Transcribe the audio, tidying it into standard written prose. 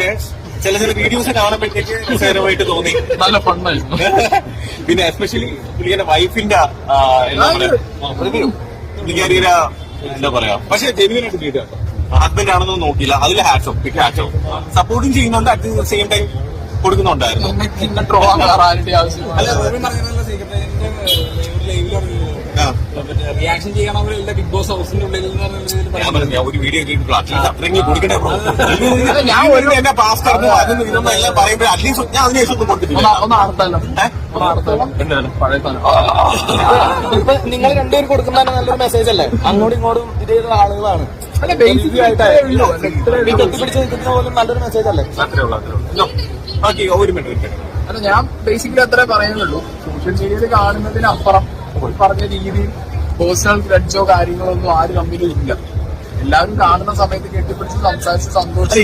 പക്ഷെ ചില വീഡിയോസ് കാണുമ്പോഴത്തേക്ക് രസകരമായിട്ട് തോന്നി. നല്ല ഫണ്ണായിരുന്നു. പിന്നെ എസ്പെഷ്യലി പുള്ളിയുടെ വൈഫിന്റെ പുള്ളിക്കാരിയുടെ എന്താ പറയാ, പക്ഷെ ജെനുവിനായിട്ട് വീഡിയോ ഹസ്ബൻഡ് ആണെന്ന് നോക്കിയില്ല. അതിൽ ഹാറ്റ്സ് ഓഫ് സപ്പോർട്ടും ചെയ്യുന്നുണ്ട്, അറ്റ് ദ സെയിം ടൈം കൊടുക്കുന്നുണ്ടായിരുന്നു. റിയാക്ഷൻ ചെയ്യണമെങ്കിൽ ബിഗ് ബോസ് ഹൗസിന്റെ ഉള്ളിൽ ഒരു വീഡിയോ അത്രയെങ്കിലും കൊടുക്കണേ. ഞാൻ എന്നെ പാസ് കറന്നു അതൊന്നും ഇതൊന്നും എല്ലാം പറയുമ്പോൾ അറ്റ്ലീസ്റ്റ് ഞാൻ അതിനുശേഷം ഒന്നും കൊടുത്തിട്ടില്ല. ഇപ്പൊ നിങ്ങൾ രണ്ടുപേരും കൊടുക്കുന്ന നല്ലൊരു മെസ്സേജ് അല്ലേ? അങ്ങോട്ടും ഇങ്ങോട്ടും ഇത് ചെയ്ത ആളുകളാണ്. കെട്ടിപ്പിടിച്ച് നിൽക്കുന്ന പോലും നല്ലൊരു മെസ്സേജ് അല്ലേ? ഒരു മിനിറ്റ്. അല്ല, ഞാൻ ബേസിക്കലി അത്രേ പറയുന്നുള്ളൂ. സോഷ്യൽ മീഡിയയിൽ കാണുന്നതിനപ്പുറം പറഞ്ഞ രീതിയിൽ പേഴ്സണൽ ഗ്രഡ്ജോ കാര്യങ്ങളോ ഒന്നും ആര് തമ്മിലും ഇല്ല. എല്ലാവരും കാണുന്ന സമയത്ത് കെട്ടിപ്പിടിച്ച് സംസാരിച്ച് സന്തോഷം